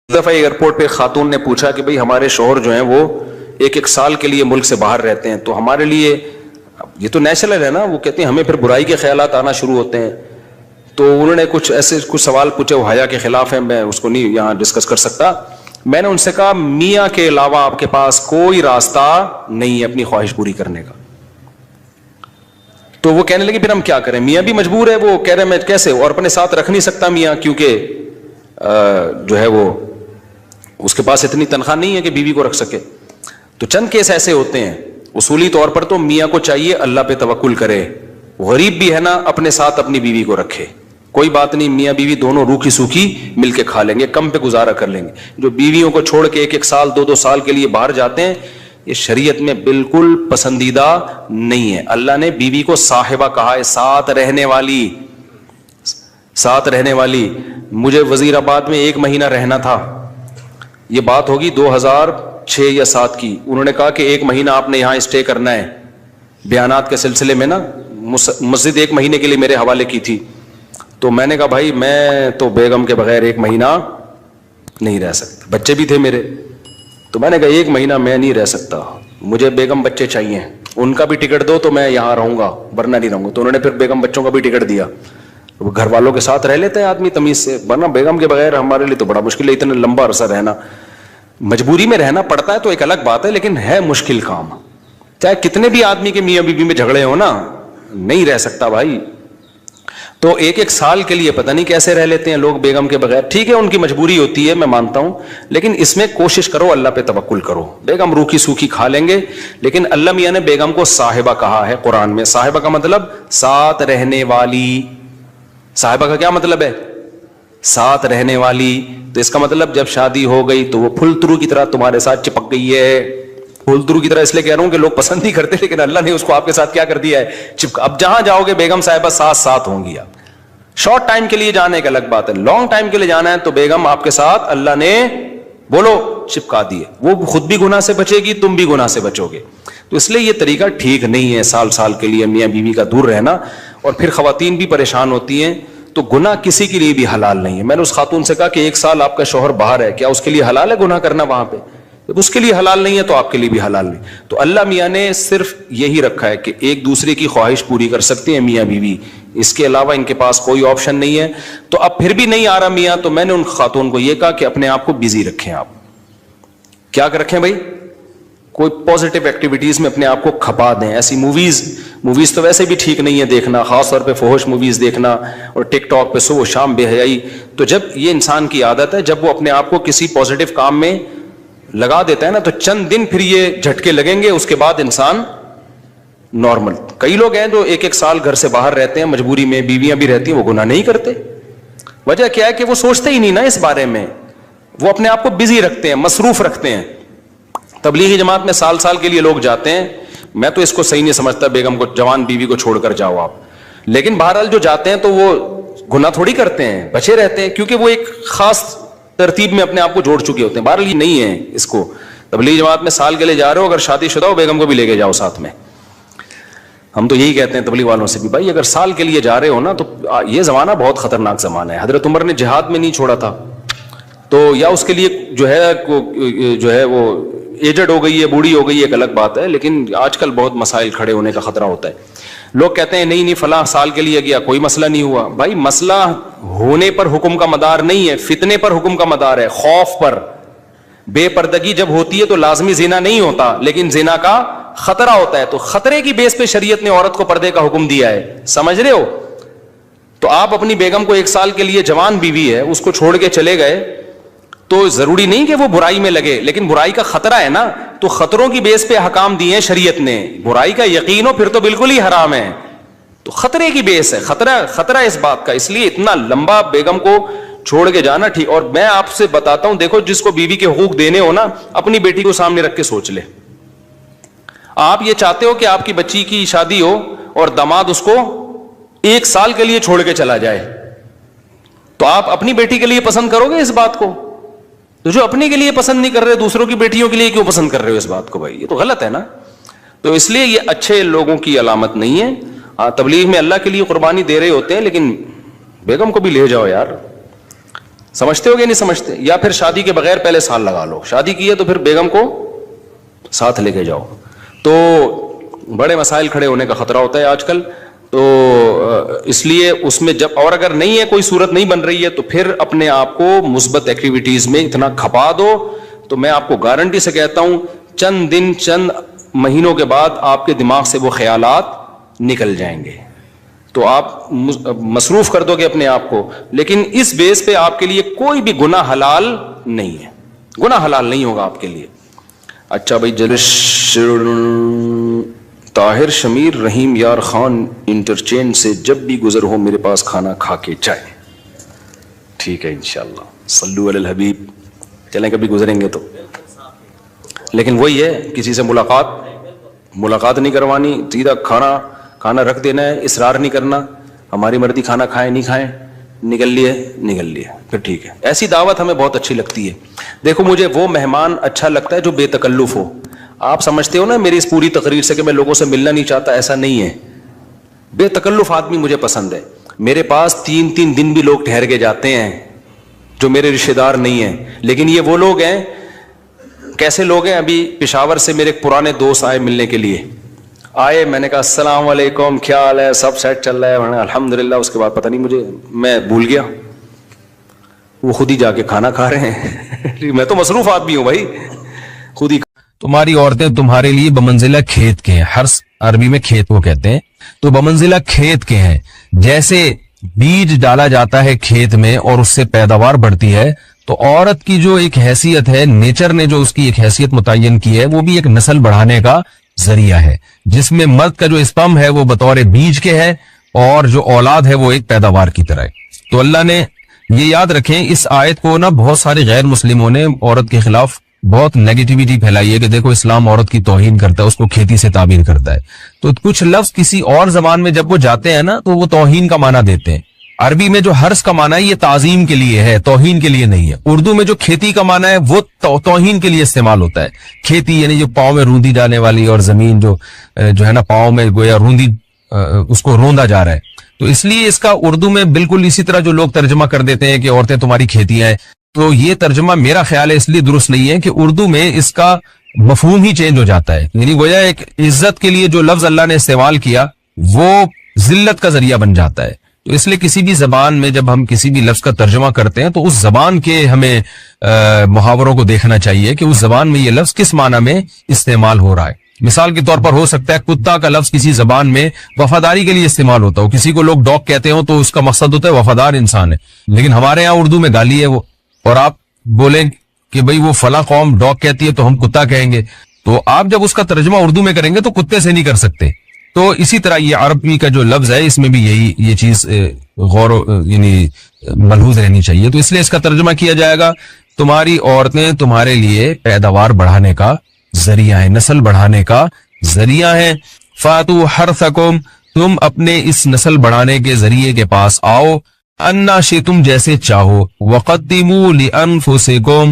دفعہ ایئرپورٹ پہ خاتون نے پوچھا کہ بھئی ہمارے شوہر جو ہیں وہ ایک سال کے لیے ملک سے باہر رہتے ہیں، تو ہمارے لیے یہ تو نیچرل ہے نا، وہ کہتے ہیں ہمیں پھر برائی کے خیالات آنا شروع ہوتے ہیں. تو انہوں نے کچھ سوال پوچھے، وہ حیا کے خلاف ہیں، میں اس کو نہیں یہاں ڈسکس کر سکتا. میں نے ان سے کہا میاں کے علاوہ آپ کے پاس کوئی راستہ نہیں ہے اپنی خواہش پوری کرنے کا. تو وہ کہنے لگے پھر ہم کیا کریں، میاں بھی مجبور ہے. وہ کہہ رہے میں کیسے، اور اپنے ساتھ رکھ نہیں سکتا میاں، کیونکہ جو ہے وہ اس کے پاس اتنی تنخواہ نہیں ہے کہ بیوی کو رکھ سکے. تو چند کیس ایسے ہوتے ہیں. اصولی طور پر تو میاں کو چاہیے اللہ پہ توکل کرے، غریب بھی ہے نا اپنے ساتھ اپنی بیوی کو رکھے. کوئی بات نہیں، میاں بیوی دونوں روکھی سوکھی مل کے کھا لیں گے، کم پہ گزارا کر لیں گے. جو بیویوں کو چھوڑ کے ایک سال دو سال کے لیے باہر جاتے ہیں، یہ شریعت میں بالکل پسندیدہ نہیں ہے. اللہ نے بیوی کو صاحبہ کہا ہے، ساتھ رہنے والی. مجھے وزیر آباد میں 1 مہینہ رہنا تھا، یہ بات ہوگی 2006 یا 7 کی. انہوں نے کہا کہ 1 مہینہ آپ نے یہاں اسٹے کرنا ہے. بیانات کے سلسلے میں نا مسجد 1 مہینے کے لیے میرے حوالے کی تھی. تو میں نے کہا بھائی میں تو بیگم کے بغیر 1 مہینہ نہیں رہ سکتا، بچے بھی تھے میرے. تو میں نے کہا 1 مہینہ میں نہیں رہ سکتا، مجھے بیگم بچے چاہیے، ان کا بھی ٹکٹ دو تو میں یہاں رہوں گا ورنہ نہیں رہوں گا. تو انہوں نے پھر بیگم بچوں کا بھی ٹکٹ دیا. گھر والوں کے ساتھ رہ لیتے ہیں آدمی تمیز سے، ورنہ بیگم کے بغیر ہمارے لیے تو بڑا مشکل ہے اتنا لمبا عرصہ رہنا. مجبوری میں رہنا پڑتا ہے تو ایک الگ بات ہے، لیکن ہے مشکل کام. چاہے کتنے بھی آدمی کے میاں بیوی میں جھگڑے ہو نا، نہیں رہ سکتا بھائی. تو 1 سال کے لیے پتہ نہیں کیسے رہ لیتے ہیں لوگ بیگم کے بغیر. ٹھیک ہے ان کی مجبوری ہوتی ہے، میں مانتا ہوں، لیکن اس میں کوشش کرو اللہ پہ توکل کرو. بیگم روکھی سوکھی کھا لیں گے، لیکن اللہ میاں نے بیگم کو صاحبہ کہا ہے قرآن میں. صاحبہ کا مطلب ساتھ رہنے والی. صاحبہ کا کیا مطلب ہے؟ ساتھ رہنے والی. تو اس کا مطلب جب شادی ہو گئی تو وہ پھول ترو کی طرح تمہارے ساتھ چپک گئی ہے. پھول ترو کی طرح اس لیے کہہ رہا ہوں کہ لوگ پسند نہیں کرتے، لیکن اللہ نے اس کو آپ کے ساتھ کیا کر دیا ہے، چپک. اب جہاں جاؤ گے بیگم صاحبہ ساتھ ہوں گی. آپ شارٹ ٹائم کے لیے جانے ایک الگ بات ہے، لانگ ٹائم کے لیے جانا ہے تو بیگم آپ کے ساتھ اللہ نے بولو چپکا دیے. وہ خود بھی گناہ سے بچے گی، تم بھی گناہ سے بچو گے. تو اس لیے یہ طریقہ ٹھیک نہیں ہے سال کے لیے میاں بیوی کا دور رہنا. اور پھر خواتین بھی پریشان ہوتی ہیں. تو گناہ کسی کے لیے بھی حلال نہیں ہے. میں نے اس خاتون سے کہا کہ 1 سال آپ کا شوہر باہر ہے، کیا اس کے لیے حلال ہے گناہ کرنا وہاں پہ؟ جب اس کے لیے حلال نہیں ہے تو آپ کے لیے بھی حلال نہیں. تو اللہ میاں نے صرف یہی رکھا ہے کہ ایک دوسرے کی خواہش پوری کر سکتے ہیں میاں بیوی، اس کے علاوہ ان کے پاس کوئی آپشن نہیں ہے. تو اب پھر بھی نہیں آ رہا میاں، تو میں نے ان خاتون کو یہ کہا کہ اپنے آپ کو بزی رکھیں. آپ کیا رکھیں بھائی؟ کوئی پازیٹیو ایکٹیویٹیز میں اپنے آپ کو کھپا دیں. ایسی موویز تو ویسے بھی ٹھیک نہیں ہے دیکھنا، خاص طور پہ فحش موویز دیکھنا اور ٹک ٹاک پہ صبح و شام بے حیائی. تو جب یہ انسان کی عادت ہے، جب وہ اپنے آپ کو کسی پازیٹیو کام میں لگا دیتا ہے نا، تو چند دن پھر یہ جھٹکے لگیں گے، اس کے بعد انسان نارمل. کئی لوگ ہیں جو 1 سال گھر سے باہر رہتے ہیں، مجبوری میں بیویاں بھی رہتی ہیں، وہ گناہ نہیں کرتے. وجہ کیا ہے کہ وہ سوچتے ہی نہیں نا اس بارے میں، وہ اپنے آپ کو بزی رکھتے ہیں، مصروف رکھتے ہیں. تبلیغی جماعت میں سال کے لیے لوگ جاتے ہیں. میں تو اس کو صحیح نہیں سمجھتا بیگم کو، جوان بیوی کو چھوڑ کر جاؤ آپ. لیکن بہرحال جو جاتے ہیں تو وہ گناہ تھوڑی کرتے ہیں، بچے رہتے ہیں، کیونکہ وہ ایک خاص ترتیب میں اپنے آپ کو جوڑ چکے ہوتے ہیں. بہرحال یہ نہیں ہے اس کو. تبلیغی جماعت میں سال کے لیے جا رہے ہو، اگر شادی شدہ ہو بیگم کو بھی لے کے جاؤ ساتھ میں. ہم تو یہی کہتے ہیں تبلیغ والوں سے بھی، بھائی اگر سال کے لیے جا رہے ہو نا، تو یہ زمانہ بہت خطرناک زمانہ ہے. حضرت عمر نے جہاد میں نہیں چھوڑا تھا، تو یا اس کے لیے جو ہے وہ ایجڈ ہو گئی ہے، بوڑھی ہو گئی ہے، ایک الگ بات ہے. لیکن آج کل بہت مسائل کھڑے ہونے کا خطرہ ہوتا ہے. لوگ کہتے ہیں نہیں فلاں سال کے لیے گیا کوئی مسئلہ نہیں ہوا. بھائی مسئلہ ہونے پر حکم کا مدار نہیں ہے، فتنے پر حکم کا مدار ہے، خوف پر. بے پردگی جب ہوتی ہے تو لازمی زنا نہیں ہوتا، لیکن زنا کا خطرہ ہوتا ہے. تو خطرے کی بیس پہ شریعت نے عورت کو پردے کا حکم دیا ہے. سمجھ رہے ہو؟ تو آپ اپنی بیگم کو 1 سال کے لیے، جوان بیوی ہے، اس کو چھوڑ کے چلے گئے، تو ضروری نہیں کہ وہ برائی میں لگے، لیکن برائی کا خطرہ ہے نا. تو خطروں کی بیس پہ حکام دیے ہیں شریعت نے. برائی کا یقین ہو پھر تو بالکل ہی حرام ہے. تو خطرے کی بیس ہے، خطرہ اس بات کا. اس لیے اتنا لمبا بیگم کو چھوڑ کے جانا ٹھیک. اور میں آپ سے بتاتا ہوں، دیکھو جس کو بیوی کے حقوق دینے ہو نا، اپنی بیٹی کو سامنے رکھ کے سوچ لے. آپ یہ چاہتے ہو کہ آپ کی بچی کی شادی ہو اور داماد اس کو 1 سال کے لیے چھوڑ کے چلا جائے، تو آپ اپنی بیٹی کے لیے پسند کرو گے اس بات کو؟ تو جو اپنے کے لیے پسند نہیں کر رہے، دوسروں کی بیٹیوں کے لیے کیوں پسند کر رہے ہو اس بات کو؟ بھائی یہ تو غلط ہے نا. تو اس لیے یہ اچھے لوگوں کی علامت نہیں ہے. تبلیغ میں اللہ کے لیے قربانی دے رہے ہوتے ہیں، لیکن بیگم کو بھی لے جاؤ یار. سمجھتے ہو گے نہیں سمجھتے؟ یا پھر شادی کے بغیر پہلے سال لگا لو, شادی کی ہے تو پھر بیگم کو ساتھ لے کے جاؤ. تو بڑے مسائل کھڑے ہونے کا خطرہ ہوتا ہے آج کل. تو اس لیے اس میں جب, اور اگر نہیں ہے کوئی صورت نہیں بن رہی ہے, تو پھر اپنے آپ کو مثبت ایکٹیویٹیز میں اتنا کھپا دو. تو میں آپ کو گارنٹی سے کہتا ہوں چند دن چند مہینوں کے بعد آپ کے دماغ سے وہ خیالات نکل جائیں گے. تو آپ مصروف کر دو گے اپنے آپ کو, لیکن اس بیس پہ آپ کے لیے کوئی بھی گناہ حلال نہیں ہے, گناہ حلال نہیں ہوگا آپ کے لیے. اچھا بھائی, طاہر شمیر رحیم یار خان انٹرچینج سے جب بھی گزر ہو میرے پاس کھانا کھا کے جائیں. ٹھیک ہے انشاءاللہ, صلو علی الحبیب. چلیں کبھی گزریں گے تو, لیکن وہی ہے کسی سے ملاقات نہیں کروانی, سیدھا کھانا رکھ دینا ہے, اصرار نہیں کرنا, ہماری مرضی کھانا کھائیں نہیں کھائیں, نکل لیے پھر ٹھیک ہے. ایسی دعوت ہمیں بہت اچھی لگتی ہے. دیکھو مجھے وہ مہمان اچھا لگتا ہے جو بے تکلف ہو. آپ سمجھتے ہو نا میری اس پوری تقریر سے کہ میں لوگوں سے ملنا نہیں چاہتا, ایسا نہیں ہے. بے تکلف آدمی مجھے پسند ہے. میرے پاس 3 دن بھی لوگ ٹھہر کے جاتے ہیں جو میرے رشتے دار نہیں ہیں, لیکن یہ وہ لوگ ہیں. کیسے لوگ ہیں؟ ابھی پشاور سے میرے پرانے دوست آئے ملنے کے لیے, آئے, میں نے کہا السلام علیکم, کیا حال ہے, سب سیٹ چل رہا ہے؟ الحمدللہ. اس کے بعد پتہ نہیں میں بھول گیا, وہ خود ہی جا کے کھانا کھا رہے ہیں. میں تو مصروف آدمی ہوں بھائی, خود ہی. تمہاری عورتیں تمہارے لیے بمنزلہ کھیت کے ہیں. ہرس عربی میں کھیت کو کہتے ہیں, تو بمنزلہ کھیت کے ہیں. جیسے بیج ڈالا جاتا ہے کھیت میں اور اس سے پیداوار بڑھتی ہے, تو عورت کی جو ایک حیثیت ہے, نیچر نے جو اس کی ایک حیثیت متعین کی ہے, وہ بھی ایک نسل بڑھانے کا ذریعہ ہے, جس میں مرد کا جو اسپم ہے وہ بطور بیج کے ہے اور جو اولاد ہے وہ ایک پیداوار کی طرح ہے. تو اللہ نے یہ یاد رکھیں, اس آیت کو نا بہت سارے غیر مسلموں نے عورت کے خلاف بہت نیگیٹیوٹی پھیلائی ہے کہ دیکھو اسلام عورت کی توہین کرتا ہے, اس کو کھیتی سے تعبیر کرتا ہے. تو کچھ لفظ کسی اور زبان میں جب وہ جاتے ہیں نا تو وہ توہین کا معنی دیتے ہیں. عربی میں جو حرث کا معنی ہے یہ تعظیم کے لیے ہے, توہین کے لیے نہیں ہے. اردو میں جو کھیتی کا معنی ہے وہ توہین کے لیے استعمال ہوتا ہے. کھیتی یعنی جو پاؤں میں روندی جانے والی, اور زمین جو ہے نا پاؤں میں گویا روندی, اس کو روندا جا رہا ہے. تو اس لیے اس کا اردو میں بالکل اسی طرح جو لوگ ترجمہ کر دیتے ہیں کہ عورتیں تمہاری کھیتیاں ہیں, تو یہ ترجمہ میرا خیال ہے اس لیے درست نہیں ہے کہ اردو میں اس کا مفہوم ہی چینج ہو جاتا ہے. یعنی گویا ایک عزت کے لیے جو لفظ اللہ نے استعمال کیا وہ ذلت کا ذریعہ بن جاتا ہے. تو اس لیے کسی بھی زبان میں جب ہم کسی بھی لفظ کا ترجمہ کرتے ہیں تو اس زبان کے ہمیں محاوروں کو دیکھنا چاہیے کہ اس زبان میں یہ لفظ کس معنی میں استعمال ہو رہا ہے. مثال کے طور پر ہو سکتا ہے کتا کا لفظ کسی زبان میں وفاداری کے لیے استعمال ہوتا ہو, کسی کو لوگ ڈاگ کہتے ہوں تو اس کا مقصد ہوتا ہے وفادار انسان ہے, لیکن ہمارے یہاں اردو میں گالی ہے وہ, اور آپ بولیں کہ بھئی وہ فلاں قوم ڈاگ کہتی ہے تو ہم کتا کہیں گے, تو آپ جب اس کا ترجمہ اردو میں کریں گے تو کتے سے نہیں کر سکتے. تو اسی طرح یہ عربی کا جو لفظ ہے اس میں بھی یہ چیز غور یعنی ملحوظ رہنی چاہیے. تو اس لیے اس کا ترجمہ کیا جائے گا تمہاری عورتیں تمہارے لیے پیداوار بڑھانے کا ذریعہ ہیں, نسل بڑھانے کا ذریعہ ہیں. فاتو حرثکم, تم اپنے اس نسل بڑھانے کے ذریعے کے پاس آؤ, انا شئتم, جیسے چاہو, وقدموا لانفسکم,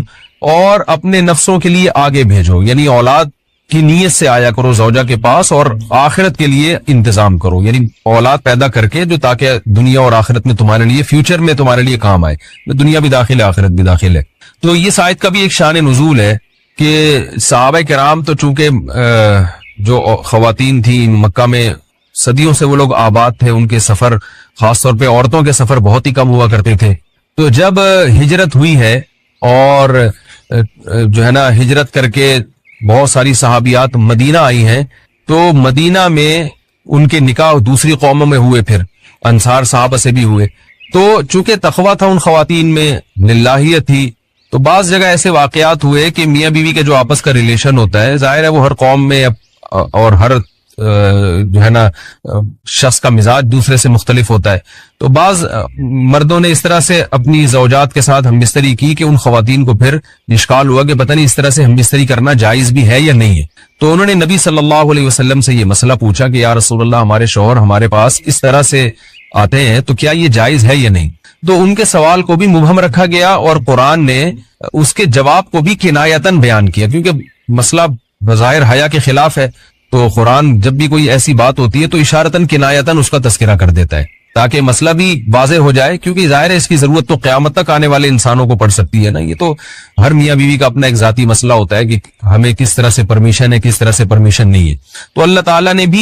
اور اپنے نفسوں کے لیے آگے بھیجو, یعنی اولاد کی نیت سے آیا کرو زوجہ کے پاس اور آخرت کے لیے انتظام کرو, یعنی اولاد پیدا کر کے جو تاکہ دنیا اور آخرت میں تمہارے لیے, فیوچر میں تمہارے لیے کام آئے. دنیا بھی داخل ہے, آخرت بھی داخل ہے. تو یہ آیت کا بھی ایک شان نزول ہے کہ صحابہ کرام تو چونکہ جو خواتین تھیں مکہ میں صدیوں سے وہ لوگ آباد تھے, ان کے سفر خاص طور پہ عورتوں کے سفر بہت ہی کم ہوا کرتے تھے. تو جب ہجرت ہوئی ہے اور جو ہے نا ہجرت کر کے بہت ساری صحابیات مدینہ آئی ہیں, تو مدینہ میں ان کے نکاح دوسری قوموں میں ہوئے, پھر انصار صحابہ سے بھی ہوئے. تو چونکہ تقویٰ تھا ان خواتین میں, للہیت تھی, تو بعض جگہ ایسے واقعات ہوئے کہ میاں بیوی کے جو آپس کا ریلیشن ہوتا ہے, ظاہر ہے وہ ہر قوم میں اور ہر جو ہے نا شخص کا مزاج دوسرے سے مختلف ہوتا ہے. تو بعض مردوں نے اس طرح سے اپنی زوجات کے ساتھ ہم بستری کی کہ ان خواتین کو پھر اشکال ہوا کہ پتہ نہیں اس طرح سے ہم بستری کرنا جائز بھی ہے یا نہیں ہے. تو انہوں نے نبی صلی اللہ علیہ وسلم سے یہ مسئلہ پوچھا کہ یا رسول اللہ, ہمارے شوہر ہمارے پاس اس طرح سے آتے ہیں تو کیا یہ جائز ہے یا نہیں. تو ان کے سوال کو بھی مبہم رکھا گیا اور قرآن نے اس کے جواب کو بھی کنایتاً بیان کیا, کیونکہ مسئلہ بظاہر حیا کے خلاف ہے. تو قرآن جب بھی کوئی ایسی بات ہوتی ہے تو اشارتاً کنایتاً اس کا تذکرہ کر دیتا ہے. تاکہ مسئلہ بھی واضح ہو جائے, کیونکہ ظاہر ہے اس کی ضرورت تو قیامت تک آنے والے انسانوں کو پڑ سکتی ہے نا. یہ تو ہر میاں بیوی کا اپنا ایک ذاتی مسئلہ ہوتا ہے کہ ہمیں کس طرح سے پرمیشن ہے, کس طرح سے پرمیشن نہیں ہے. تو اللہ تعالیٰ نے بھی